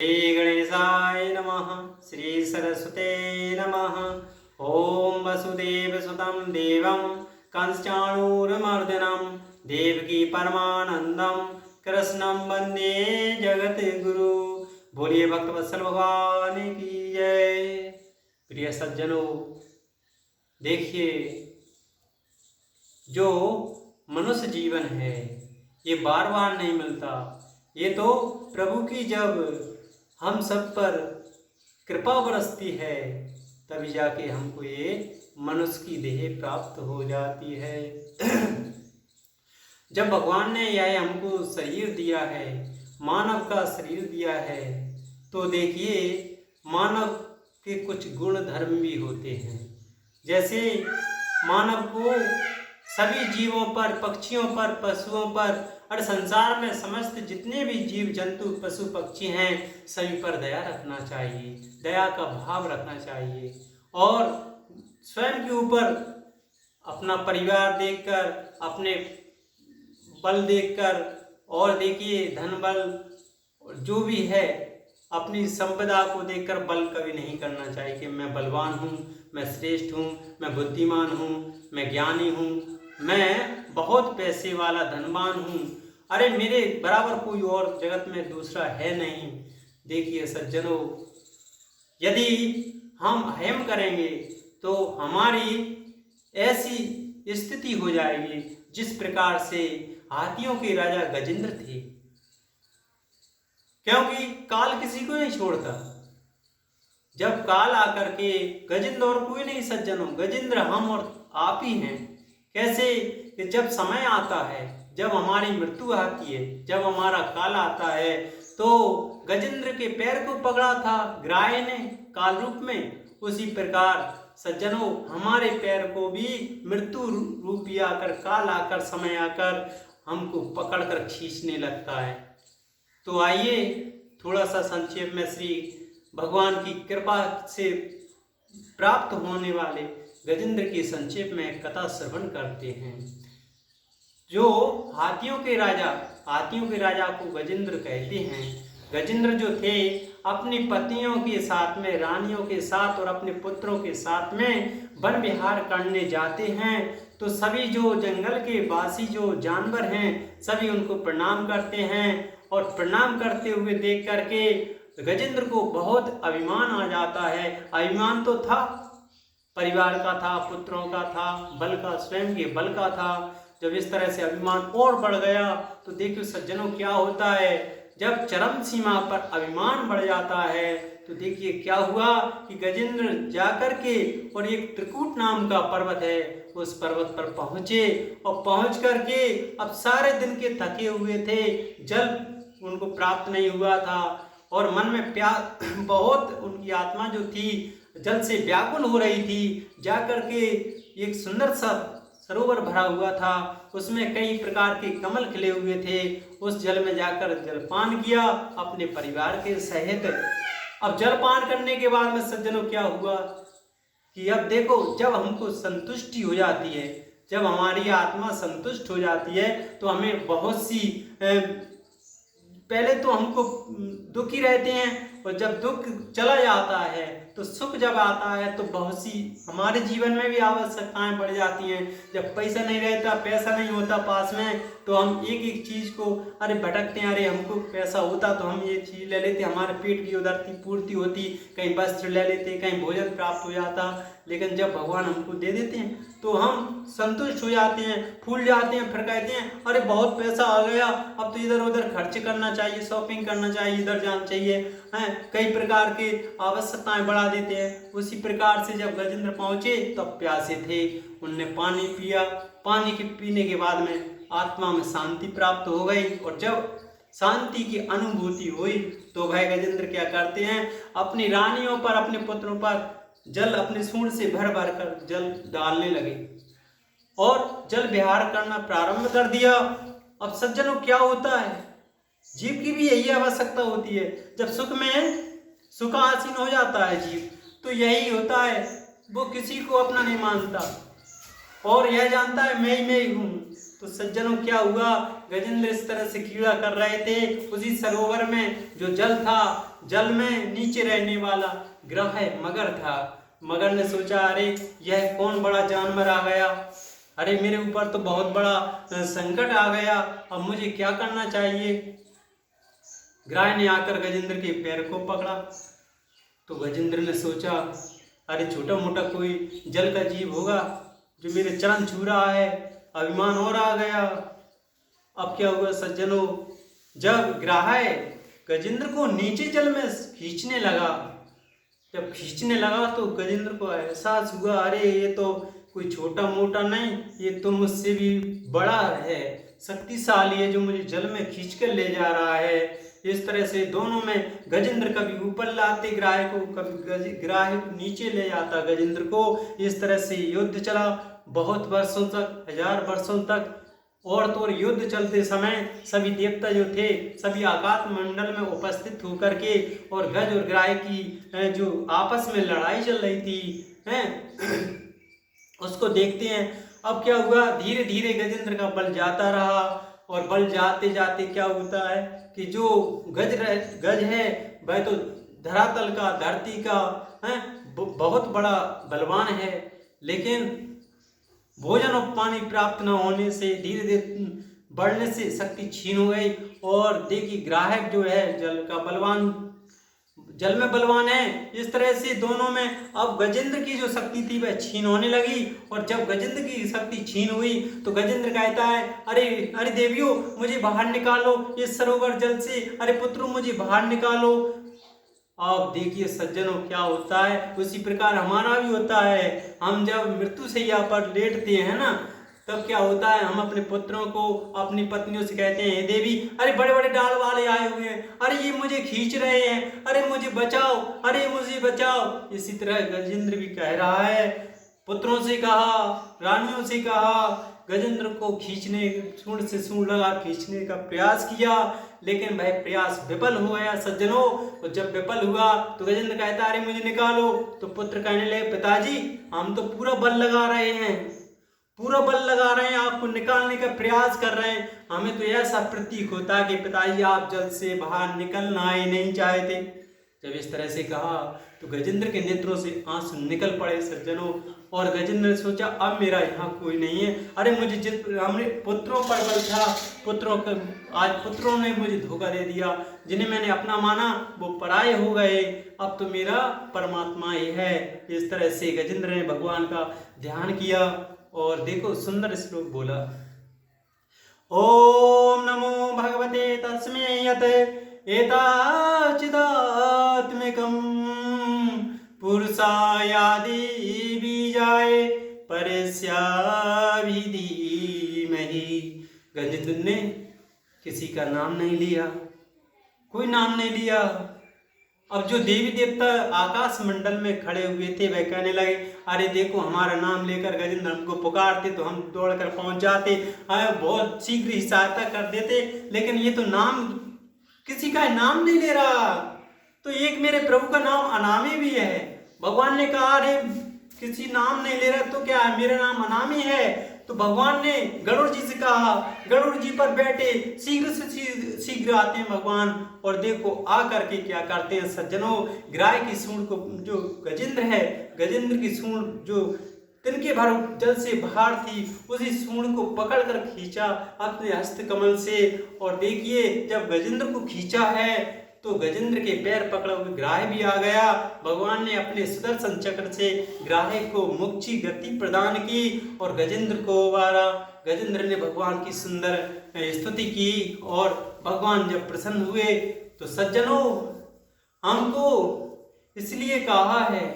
श्री गणेशाय नमः। श्री सरस्वते नमः। ओम वसुदेवसुतं देवं कंसचाणूरमर्दनं देवकी परमानंदं कृष्णं वंदे जगद्गुरु। बोलिए भक्तवत्सल भगवान की जय। प्रिय सज्जनों, देखिए, जो मनुष्य जीवन है ये बार बार नहीं मिलता। ये तो प्रभु की जब हम सब पर कृपा बरसती है तभी जाके हमको ये मनुष्य की देह प्राप्त हो जाती है। जब भगवान ने यह हमको शरीर दिया है, मानव का शरीर दिया है, तो देखिए मानव के कुछ गुण धर्म भी होते हैं। जैसे मानव को सभी जीवों पर, पक्षियों पर, पशुओं पर और संसार में समस्त जितने भी जीव जंतु पशु पक्षी हैं सभी पर दया रखना चाहिए, दया का भाव रखना चाहिए। और स्वयं के ऊपर अपना परिवार देखकर, अपने बल देखकर, और देखिए धन बल जो भी है अपनी संपदा को देखकर बल कभी नहीं करना चाहिए कि मैं बलवान हूँ, मैं श्रेष्ठ हूँ, मैं बुद्धिमान हूँ, मैं ज्ञानी हूँ, मैं बहुत पैसे वाला धनवान हूँ, अरे मेरे बराबर कोई और जगत में दूसरा है नहीं। देखिए सज्जनों, यदि हम अहम करेंगे तो हमारी ऐसी स्थिति हो जाएगी जिस प्रकार से हाथियों के राजा गजेंद्र थे, क्योंकि काल किसी को नहीं छोड़ता। जब काल आकर के, गजेंद्र और कोई नहीं सज्जनों, गजेंद्र हम और आप ही हैं। कैसे कि जब समय आता है, जब हमारी मृत्यु आती है, जब हमारा काल आता है, तो गजेंद्र के पैर को पकड़ा था ग्राह ने काल रूप में, उसी प्रकार सज्जनों हमारे पैर को भी मृत्यु रूपी आकर, काल आकर, समय आकर हमको पकड़कर खींचने लगता है। तो आइए थोड़ा सा संक्षेप में श्री भगवान की कृपा से प्राप्त होने वाले गजेंद्र की संक्षेप में कथा श्रवण करते हैं। जो हाथियों के राजा को गजेंद्र कहते हैं। गजेंद्र जो थे अपनी पत्नियों के साथ में, रानियों के साथ और अपने पुत्रों के साथ में वन विहार करने जाते हैं, तो सभी जो जंगल के वासी जो जानवर हैं सभी उनको प्रणाम करते हैं। और प्रणाम करते हुए देख करके गजेंद्र को बहुत अभिमान आ जाता है। अभिमान तो था, परिवार का था, पुत्रों का था, बल का, स्वयं के बल का था। जब इस तरह से अभिमान और बढ़ गया तो देखिए सज्जनों क्या होता है, जब चरम सीमा पर अभिमान बढ़ जाता है तो देखिए क्या हुआ कि गजेंद्र जाकर के और एक त्रिकूट नाम का पर्वत है उस पर्वत पर पहुंचे, और पहुंच करके अब सारे दिन के थके हुए थे, जल उनको प्राप्त नहीं हुआ था और मन में प्यास बहुत, उनकी आत्मा जो थी जल से व्याकुल हो रही थी। जाकर के एक सुंदर सा सरोवर भरा हुआ था, उसमें कई प्रकार के कमल खिले हुए थे। उस जल में जाकर जलपान किया अपने परिवार के सहित। अब जलपान करने के बाद में सज्जनों क्या हुआ कि अब देखो, जब हमको संतुष्टि हो जाती है, जब हमारी आत्मा संतुष्ट हो जाती है तो हमें बहुत सी पहले तो हमको दुखी रहते हैं, और जब दुख चला जाता है तो सुख जब आता है तो बहुत सी हमारे जीवन में भी आवश्यकताएं बढ़ जाती हैं। जब पैसा नहीं रहता, पैसा नहीं होता पास में, तो हम एक एक चीज़ को अरे भटकते हैं, अरे हमको पैसा होता तो हम ये चीज़ ले लेते, हमारे पेट की उधरती पूर्ति होती, कहीं वस्त्र ले लेते, कहीं भोजन प्राप्त हो जाता। लेकिन जब भगवान हमको दे देते हैं तो हम संतुष्ट हो जाते हैं, फूल जाते हैं, फिर कहते हैं अरे बहुत पैसा आ गया, अब तो इधर उधर खर्च करना चाहिए, शॉपिंग करना चाहिए, इधर जाना चाहिए, हैं, कई प्रकार के आवश्यकताएं बढ़ा देते हैं। उसी प्रकार से जब गजेंद्र पहुंचे तब प्यासे थे, उनने पानी पिया। पानी के पीने के बाद में आत्मा में शांति प्राप्त हो गई, और जब शांति की अनुभूति हुई तो भाई गजेंद्र क्या करते हैं, अपनी रानियों पर, अपने पुत्रों पर जल अपने सूंड से भर भर कर जल डालने लगे और जल विहार करना प्रारंभ कर दिया। अब सज्जनों क्या होता है, जीव की भी यही आवश्यकता होती है। जब सुख में सुखासीन हो जाता है जीव, तो यही होता है, वो किसी को अपना नहीं मानता और यह जानता है मैं ही हूँ। तो सज्जनों क्या हुआ, गजेंद्र इस तरह से कीड़ा कर रहे थे, उसी सरोवर में जो जल था जल में नीचे रहने वाला ग्रह है मगर था। मगर ने सोचा अरे यह कौन बड़ा जानवर आ गया, अरे मेरे ऊपर तो बहुत बड़ा संकट आ गया, अब मुझे क्या करना चाहिए। ग्राह ने आकर गजेंद्र के पैर को पकड़ा तो गजेंद्र ने सोचा अरे छोटा मोटा कोई जल का जीव होगा जो मेरे चरण छू रहा है, अभिमान और आ गया। अब क्या हुआ सज्जनों, जब ग्राह गजेंद्र को नीचे जल में खींचने लगा, जब खींचने लगा तो गजेंद्र को एहसास हुआ अरे ये तो कोई छोटा मोटा नहीं, ये तो मुझसे भी बड़ा है, शक्तिशाली है जो मुझे जल में खींच कर ले जा रहा है। इस तरह से दोनों में गजेंद्र कभी ऊपर लाते ग्राह को, कभी ग्राह नीचे ले जाता गजेंद्र को। इस तरह से युद्ध चला बहुत वर्षों तक, 1000 वर्षों तक। और तो युद्ध चलते समय सभी देवता जो थे सभी आकाश मंडल में उपस्थित होकर के और गज और ग्राह की जो आपस में लड़ाई चल रही थी उसको देखते हैं। अब क्या हुआ, धीरे धीरे गजेंद्र का बल जाता रहा और बल जाते जाते क्या होता है कि जो गज है वह तो धरातल का, धरती का बहुत बड़ा बलवान है, लेकिन भोजन और पानी प्राप्त न होने से धीरे धीरे बढ़ने से शक्ति छीन हो गई। और देखिए ग्राहक जो है जल का बलवान, जल में बलवान है। इस तरह से दोनों में अब गजेंद्र की जो शक्ति थी वह छीन होने लगी। और जब गजेंद्र की शक्ति छीन हुई तो गजेंद्र कहता है अरे अरे देवियों मुझे बाहर निकालो इस सरोवर जल से, अरे पुत्रों मुझे बाहर निकालो। अब देखिए सज्जनों क्या होता है, उसी प्रकार हमारा भी होता है। हम जब मृत्यु शैया पर लेटते हैं ना तब क्या होता है, हम अपने पुत्रों को, अपनी पत्नियों से कहते हैं देवी अरे बड़े बड़े डाल वाले आए हुए हैं, अरे ये मुझे खींच रहे हैं, अरे मुझे बचाओ, अरे मुझे बचाओ। इसी तरह गजेंद्र भी कह रहा है, पुत्रों से कहा, रानियों से कहा, गजेंद्र को खींचने, सूंड से सूंड लगा खींचने का प्रयास किया, लेकिन वह प्रयास विफल हो गया सज्जनों। और जब विफल हुआ तो गजेंद्र कहता अरे मुझे निकालो। तो पुत्र कहने लगे पिताजी हम तो पूरा बल लगा रहे हैं, पूरा बल लगा रहे हैं, आपको निकालने का प्रयास कर रहे हैं, हमें तो ऐसा प्रतीक होता है कि पिताजी आप जल से बाहर निकलना ही नहीं चाहते। जब इस तरह से कहा तो गजेंद्र के नेत्रों से आंसू निकल पड़े सज्जनों। और गजेंद्र ने सोचा अब मेरा यहाँ कोई नहीं है, अरे मुझे हमने पुत्रों पर बल था, आज पुत्रों ने मुझे धोखा दे दिया, जिन्हें मैंने अपना माना वो पराये हो गए, अब तो मेरा परमात्मा ही है। इस तरह से गजेंद्र ने भगवान का ध्यान किया और देखो सुंदर श्लोक बोला, ओम नमो भगवते तस्मै यत् एताचिदात्मिकं पुरुषायादि बीजाय परस्याभि धीमहि। गजेंद्र ने किसी का नाम नहीं लिया, कोई नाम नहीं लिया। अब जो देवी देवता आकाश मंडल में खड़े हुए थे वह कहने लगे अरे देखो हमारा नाम लेकर गजेंद्र हमको पुकारते तो हम दौड़कर पहुंच जाते, बहुत शीघ्र ही सहायता कर देते, लेकिन ये तो नाम किसी का नाम नहीं ले रहा। तो एक मेरे प्रभु का नाम अनामी भी है। भगवान ने कहा अरे किसी नाम नहीं ले रहा तो क्या है, मेरा नाम अनामी है। तो भगवान ने गरुड़ जी से कहा, गरुड़ जी पर बैठे, शीघ्र से शीघ्र आते हैं भगवान। और देखो आ करके क्या करते हैं सज्जनों, ग्राह की सूंड को, जो गजेंद्र है, गजेंद्र की सूंड जो तिनके भर जल से बाहर थी, उसी सूंड को पकड़ कर खींचा अपने हस्त कमल से। और देखिए जब गजेंद्र को खींचा है तो गजेंद्र के पैर पकड़ा हुए ग्राह भी आ गया। भगवान ने अपने सुदर्शन चक्र से ग्राह को मोक्षी गति प्रदान की और गजेंद्र को उबारा। गजेंद्र ने भगवान की सुंदर स्तुति की और भगवान जब प्रसन्न हुए तो सज्जनों हमको इसलिए कहा है,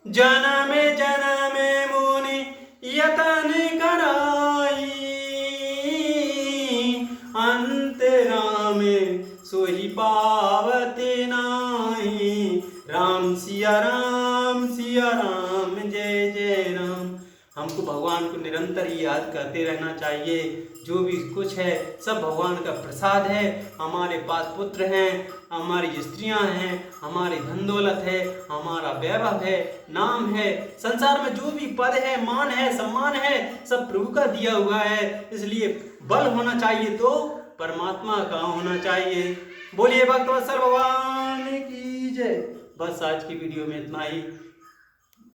जनमे जनमे मुनि यतन कराई, अंतरा में सोही पावते नाई। राम सिया राम जय जय राम। हमको भगवान को निरंतर याद करते रहना चाहिए। जो भी कुछ है सब भगवान का प्रसाद है। हमारे पास पुत्र हैं, हमारी स्त्रियां हैं, हमारी धन दौलत है, हमारा वैभव है, नाम है, संसार में जो भी पद है, मान है, सम्मान है, सब प्रभु का दिया हुआ है। इसलिए बल होना चाहिए तो परमात्मा का होना चाहिए। बोलिए भक्तवत्सल भगवान की जय। बस आज की वीडियो में इतना ही।